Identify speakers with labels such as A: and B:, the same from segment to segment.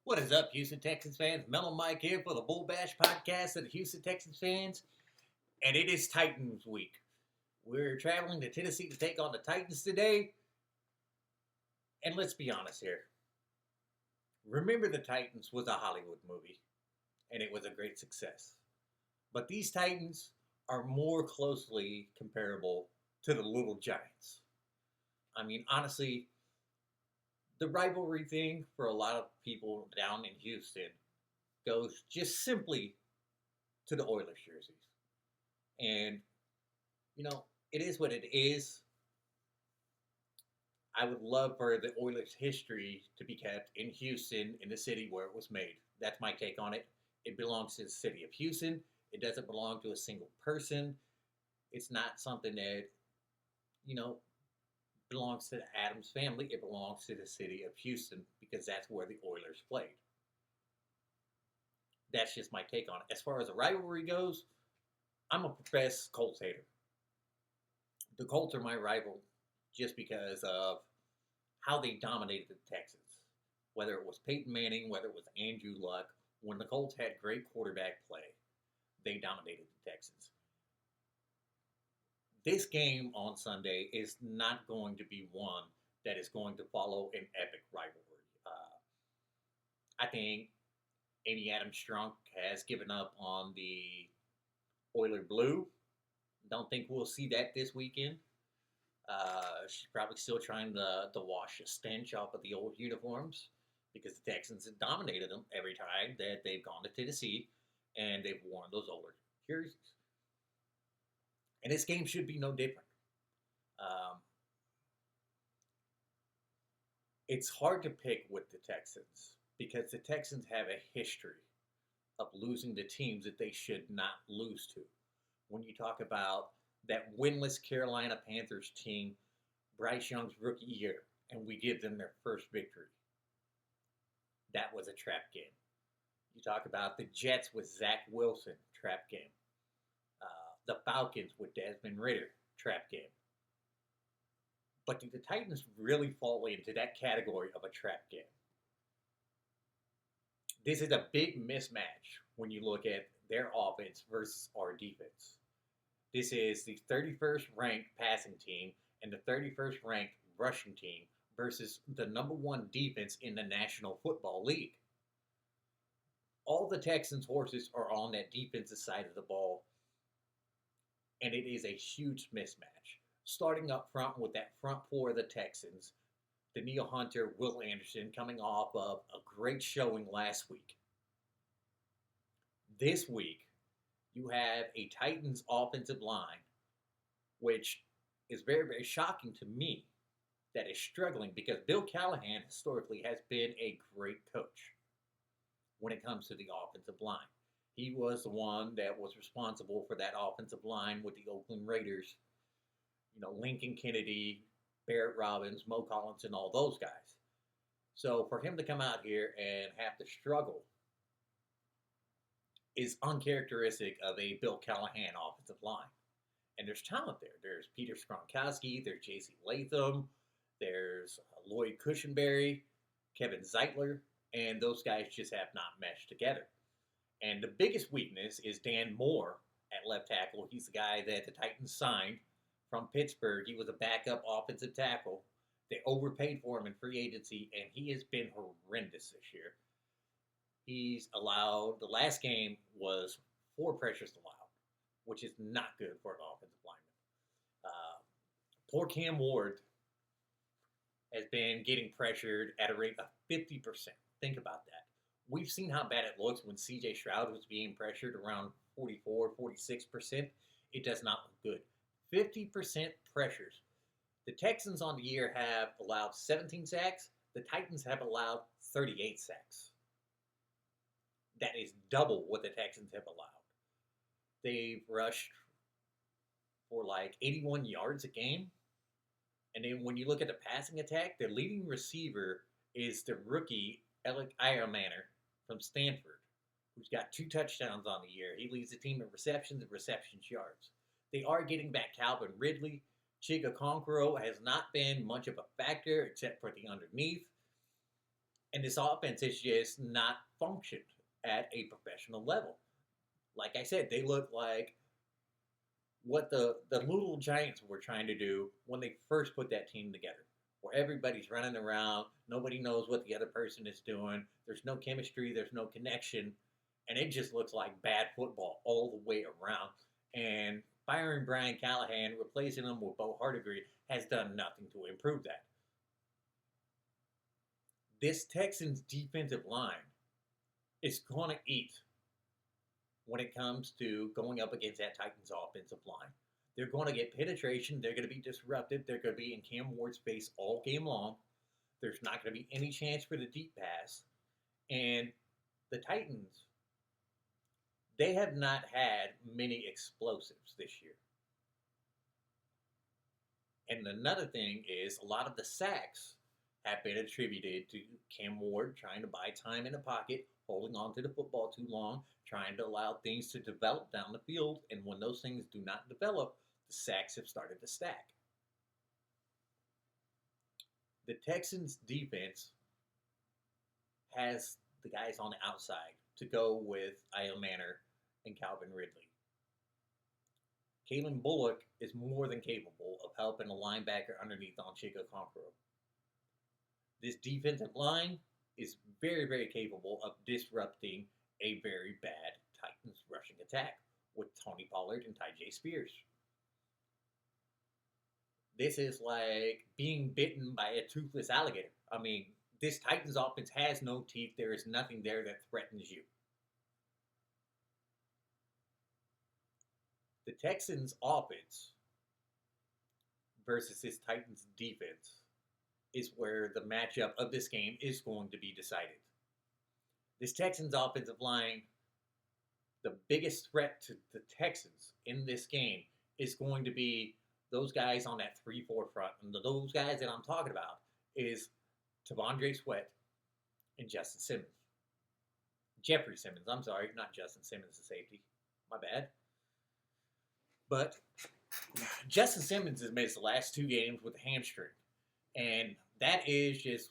A: What is up, Houston Texans fans? Mello Mike here for the Bull Bash podcast of the Houston Texans fans, and it is Titans week. We're traveling to Tennessee to take on the Titans today, and let's be honest here. Remember the Titans was a Hollywood movie, and it was a great success. But these Titans are more closely comparable to the Little Giants. I mean, honestly, the rivalry thing for a lot of people down in Houston goes just simply to the Oilers jerseys. And, it is what it is. I would love for the Oilers history to be kept in Houston, in the city where it was made. That's my take on it. It belongs to the city of Houston. It doesn't belong to a single person. It's not something that, belongs to the Adams family. It belongs to the city of Houston because that's where the Oilers played. That's just my take on it. As far as the rivalry goes, I'm a professed Colts hater. The Colts are my rival just because of how they dominated the Texans. Whether it was Peyton Manning, whether it was Andrew Luck, when the Colts had great quarterback play, they dominated the Texans. This game on Sunday is not going to be one that is going to follow an epic rivalry. I think Amy Adams-Strunk has given up on the Oiler Blue. Don't think we'll see that this weekend. She's probably still trying to wash the stench off of the old uniforms because the Texans have dominated them every time that they've gone to Tennessee and they've worn those older jerseys. And this game should be no different. It's hard to pick with the Texans because the Texans have a history of losing to teams that they should not lose to. When you talk about that winless Carolina Panthers team, Bryce Young's rookie year, and we give them their first victory. That was a trap game. You talk about the Jets with Zach Wilson, trap game. The Falcons with Desmond Ridder, trap game. But do the Titans really fall into that category of a trap game? This is a big mismatch when you look at their offense versus our defense. This is the 31st ranked passing team and the 31st ranked rushing team versus the number one defense in the National Football League. All the Texans' horses are on that defensive side of the ball, and it is a huge mismatch. Starting up front with that front four of the Texans, Danielle Hunter, Will Anderson, coming off of a great showing last week. This week, you have a Titans offensive line, which is very, very shocking to me, that is struggling because Bill Callahan historically has been a great coach when it comes to the offensive line. He was the one that was responsible for that offensive line with the Oakland Raiders. Lincoln Kennedy, Barrett Robbins, Mo Collins, and all those guys. So for him to come out here and have to struggle is uncharacteristic of a Bill Callahan offensive line. And there's talent there. There's Peter Skoronowski, there's J.C. Latham, there's Lloyd Cushenberry, Kevin Zeitler, and those guys just have not meshed together. And the biggest weakness is Dan Moore at left tackle. He's the guy that the Titans signed from Pittsburgh. He was a backup offensive tackle. They overpaid for him in free agency, and he has been horrendous this year. He's allowed, the last game was 4 pressures allowed, which is not good for an offensive lineman. Poor Cam Ward has been getting pressured at a rate of 50%. Think about that. We've seen how bad it looks when C.J. Stroud was being pressured around 44, 46%. It does not look good. 50% pressures. The Texans on the year have allowed 17 sacks. The Titans have allowed 38 sacks. That is double what the Texans have allowed. They've rushed for like 81 yards a game. And then when you look at the passing attack, their leading receiver is the rookie Alec Iremaner from Stanford, who's got 2 touchdowns on the year. He leads the team in receptions and receptions yards. They are getting back Calvin Ridley. Chiga Conquero has not been much of a factor except for the underneath. And this offense has just not functioned at a professional level. Like I said, they look like what the little Giants were trying to do when they first put that team together, where everybody's running around, nobody knows what the other person is doing, there's no chemistry, there's no connection, and it just looks like bad football all the way around. And firing Brian Callahan, replacing him with Bo Hardigree, has done nothing to improve that. This Texans defensive line is going to eat when it comes to going up against that Titans offensive line. They're going to get penetration. They're going to be disrupted. They're going to be in Cam Ward's face all game long. There's not going to be any chance for the deep pass. And the Titans, they have not had many explosives this year. And another thing is a lot of the sacks have been attributed to Cam Ward trying to buy time in the pocket, holding on to the football too long, trying to allow things to develop down the field. And when those things do not develop, the sacks have started to stack. The Texans defense has the guys on the outside to go with Isle Manor and Calvin Ridley. Kalen Bullock is more than capable of helping a linebacker underneath on Chico Conqueror. This defensive line is very, very capable of disrupting a very bad Titans rushing attack with Tony Pollard and Tyjae Spears. This is like being bitten by a toothless alligator. I mean, this Titans offense has no teeth. There is nothing there that threatens you. The Texans offense versus this Titans defense is where the matchup of this game is going to be decided. This Texans offensive line, the biggest threat to the Texans in this game is going to be those guys on that 3-4 front. And those guys that I'm talking about is T'Vondre Sweat and Justin Simmons. Jeffrey Simmons, I'm sorry, not Justin Simmons, the safety. My bad. But Justin Simmons has missed the last 2 games with a hamstring. And that is just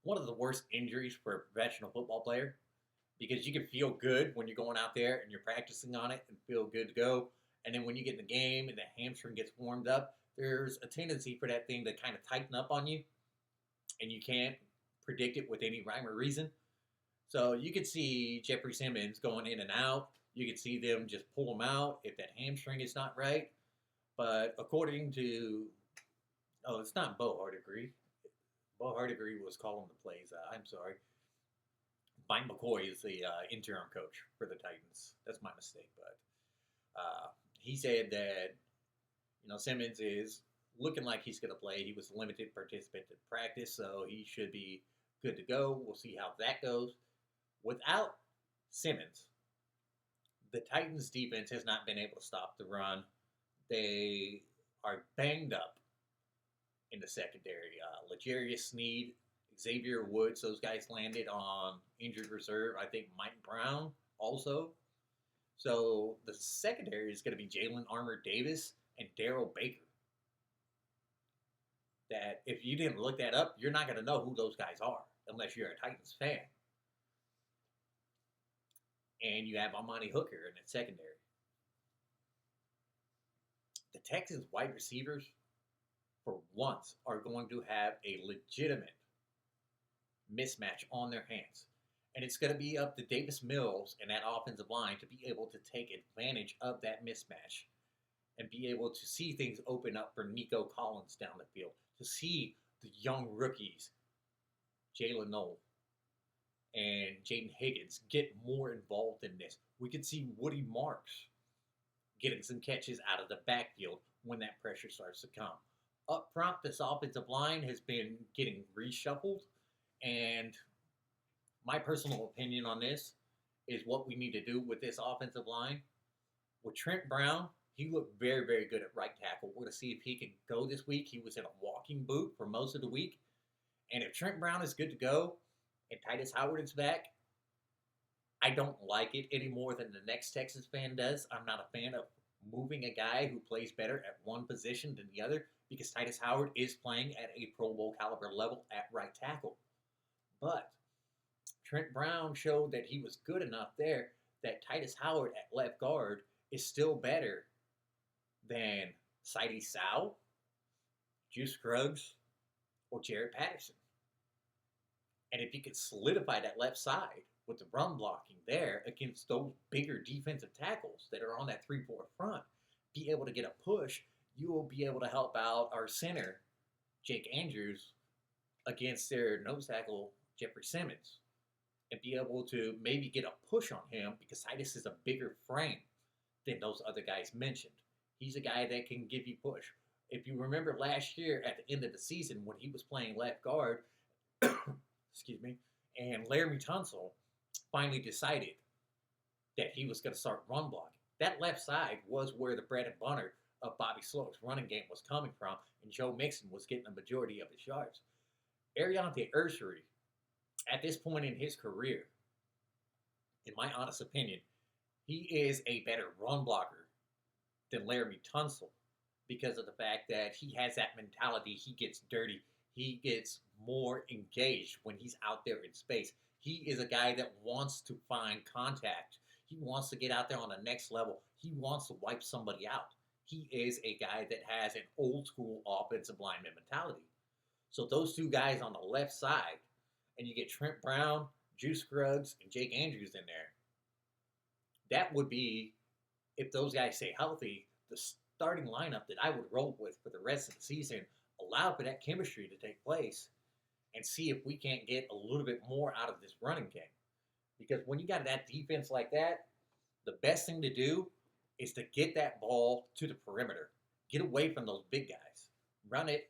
A: one of the worst injuries for a professional football player, because you can feel good when you're going out there and you're practicing on it and feel good to go. And then when you get in the game and the hamstring gets warmed up, there's a tendency for that thing to kind of tighten up on you, and you can't predict it with any rhyme or reason. So you could see Jeffrey Simmons going in and out. You could see them just pull him out if that hamstring is not right. But according to, it's not Bo Hardigree. Bo Hardigree was calling the plays. I'm sorry. Mike McCoy is the interim coach for the Titans. That's my mistake. But he said that, Simmons is looking like he's going to play. He was a limited participant in practice, so he should be good to go. We'll see how that goes. Without Simmons, the Titans defense has not been able to stop the run. They are banged up in the secondary. L'Jarius Sneed, Xavier Woods, those guys landed on injured reserve. I think Mike Brown also. So the secondary is going to be Jalen Armour Davis and Darrell Baker. That if you didn't look that up, you're not going to know who those guys are unless you're a Titans fan. And you have Amani Hooker in that secondary. The Texans wide receivers, for once, are going to have a legitimate mismatch on their hands. And it's going to be up to Davis Mills and that offensive line to be able to take advantage of that mismatch and be able to see things open up for Nico Collins down the field, to see the young rookies, Jalen Noel and Jaden Higgins, get more involved in this. We could see Woody Marks getting some catches out of the backfield when that pressure starts to come. Up front, this offensive line has been getting reshuffled, and my personal opinion on this is what we need to do with this offensive line. With Trent Brown, he looked very, very good at right tackle. We're going to see if he can go this week. He was in a walking boot for most of the week. And if Trent Brown is good to go and Titus Howard is back, I don't like it any more than the next Texas fan does. I'm not a fan of moving a guy who plays better at one position than the other, because Titus Howard is playing at a Pro Bowl caliber level at right tackle. But Trent Brown showed that he was good enough there that Titus Howard at left guard is still better than Sidey Sow, Juice Scruggs, or Jared Patterson. And if you could solidify that left side with the run blocking there against those bigger defensive tackles that are on that 3-4 front, be able to get a push, you will be able to help out our center, Jake Andrews, against their nose tackle, Jeffrey Simmons, and be able to maybe get a push on him because Titus is a bigger frame than those other guys mentioned. He's a guy that can give you push. If you remember last year at the end of the season when he was playing left guard, excuse me, and Laramie Tunsil finally decided that he was going to start run blocking. That left side was where the bread and butter of Bobby Slowick's running game was coming from, and Joe Mixon was getting the majority of his yards. Ariante Ursery, at this point in his career, in my honest opinion, he is a better run blocker than Laramie Tunsil because of the fact that he has that mentality. He gets dirty. He gets more engaged when he's out there in space. He is a guy that wants to find contact. He wants to get out there on the next level. He wants to wipe somebody out. He is a guy that has an old school offensive lineman mentality. So those two guys on the left side, and you get Trent Brown, Juice Scruggs, and Jake Andrews in there, that would be, if those guys stay healthy, the starting lineup that I would roll with for the rest of the season, allow for that chemistry to take place, and see if we can't get a little bit more out of this running game. Because when you got that defense like that, the best thing to do is to get that ball to the perimeter. Get away from those big guys. Run it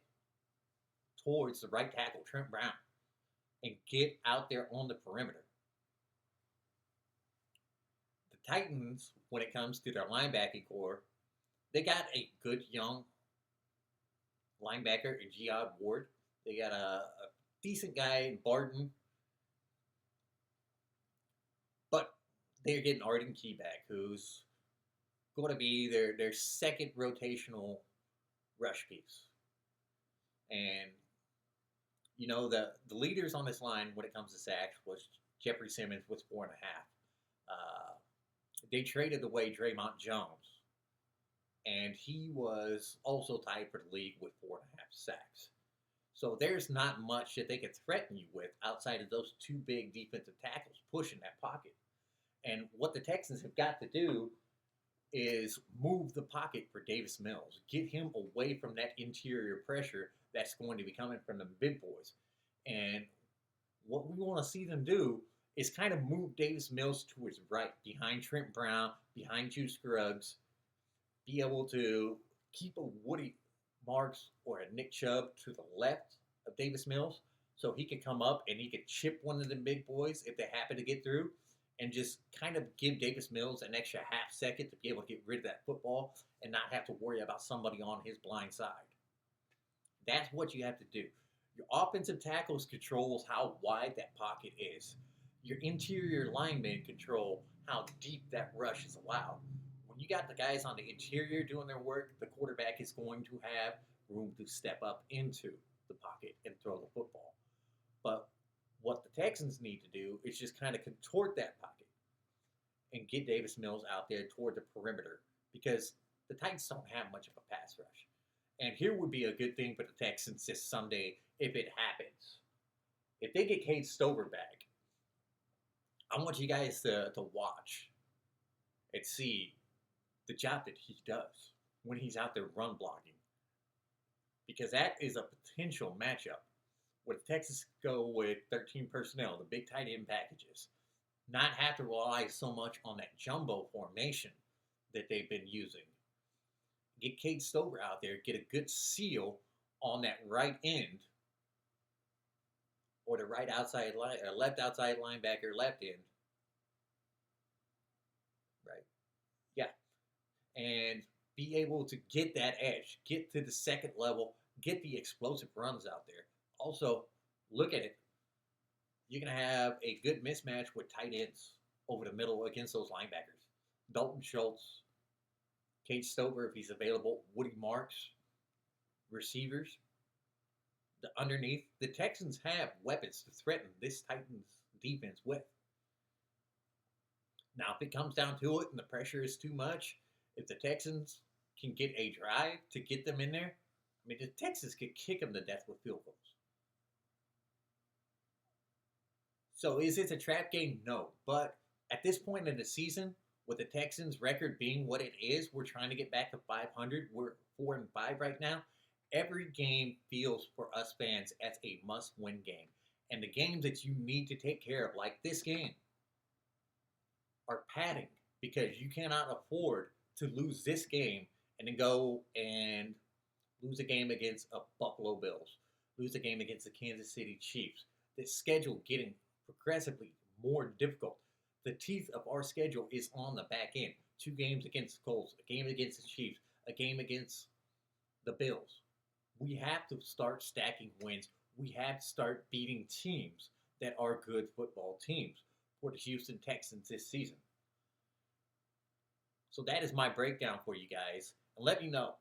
A: towards the right tackle, Trent Brown, and get out there on the perimeter. The Titans, when it comes to their linebacking core, they got a good young linebacker in Giod Ward. They got a decent guy in Barton. But they're getting Arden Key back, who's going to be their second rotational rush piece. And, you know, the leaders on this line when it comes to sacks was Jeffrey Simmons with 4.5. They traded away Draymond Jones, and he was also tied for the league with 4.5 sacks. So there's not much that they can threaten you with outside of those two big defensive tackles pushing that pocket. And what the Texans have got to do is move the pocket for Davis Mills. Get him away from that interior pressure that's going to be coming from the big boys. And what we want to see them do is kind of move Davis Mills to his right, behind Trent Brown, behind Juice Scruggs, be able to keep a Woody Marks or a Nick Chubb to the left of Davis Mills so he could come up and he could chip one of the big boys if they happen to get through, and just kind of give Davis Mills an extra half second to be able to get rid of that football and not have to worry about somebody on his blind side. That's what you have to do. Your offensive tackles controls how wide that pocket is. Your interior linemen control how deep that rush is allowed. When you got the guys on the interior doing their work, the quarterback is going to have room to step up into the pocket and throw the football. But what the Texans need to do is just kind of contort that pocket and get Davis Mills out there toward the perimeter, because the Titans don't have much of a pass rush. And here would be a good thing for the Texans this Sunday if it happens. If they get Cade Stover back, I want you guys to watch and see the job that he does when he's out there run blocking. Because that is a potential matchup where the Texans go with 13 personnel, the big tight end packages. Not have to rely so much on that jumbo formation that they've been using. Get Cade Stover out there, get a good seal on that right end, or the right outside line, or left outside linebacker, left end. Right? Yeah. And be able to get that edge, get to the second level, get the explosive runs out there. Also, look at it. You're going to have a good mismatch with tight ends over the middle against those linebackers. Dalton Schultz, Cade Stover, if he's available, Woody Marks, receivers. underneath, the Texans have weapons to threaten this Titans defense with. Now, if it comes down to it and the pressure is too much, if the Texans can get a drive to get them in there, I mean, the Texans could kick them to death with field goals. So is it a trap game? No. But at this point in the season, with the Texans' record being what it is, we're trying to get back to 500. We're 4-5 right now. Every game feels for us fans as a must-win game. And the games that you need to take care of, like this game, are padding, because you cannot afford to lose this game and then go and lose a game against a Buffalo Bills, lose a game against the Kansas City Chiefs. The schedule getting progressively more difficult. The teeth of our schedule is on the back end. 2 games against the Colts, a game against the Chiefs, a game against the Bills. We have to start stacking wins. We have to start beating teams that are good football teams for the Houston Texans this season. So that is my breakdown for you guys. And let me know,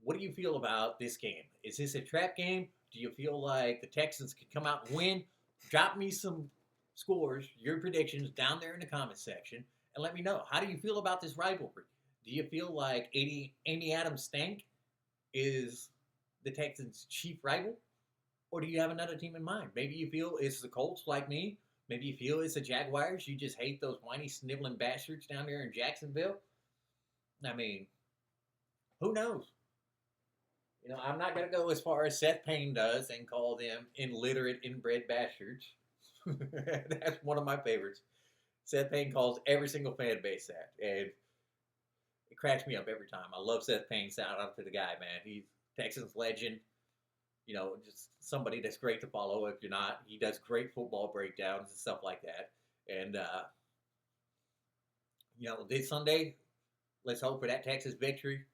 A: what do you feel about this game? Is this a trap game? Do you feel like the Texans could come out and win? Drop me some scores, your predictions down there in the comment section, and let me know. How do you feel about this rivalry? Do you feel like Amy Adams Stank is the Texans' chief rival? Or do you have another team in mind? Maybe you feel it's the Colts like me. Maybe you feel it's the Jaguars. You just hate those whiny, sniveling bastards down there in Jacksonville. I mean, who knows? You know, I'm not going to go as far as Seth Payne does and call them illiterate, inbred bastards. That's one of my favorites. Seth Payne calls every single fan base that. And it cracks me up every time. I love Seth Payne. Shout out to the guy, man. He's Texans legend. You know, just somebody that's great to follow if you're not. He does great football breakdowns and stuff like that. And, you know, this Sunday, let's hope for that Texas victory.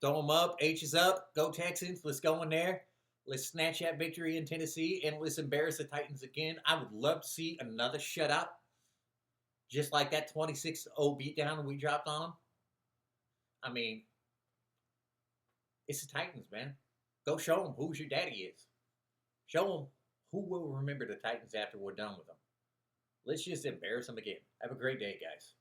A: Throw them up. H is up. Go Texans. Let's go in there. Let's snatch that victory in Tennessee, and let's embarrass the Titans again. I would love to see another shutout, just like that 26-0 beatdown we dropped on them. I mean, it's the Titans, man. Go show them who your daddy is. Show them who will remember the Titans after we're done with them. Let's just embarrass them again. Have a great day, guys.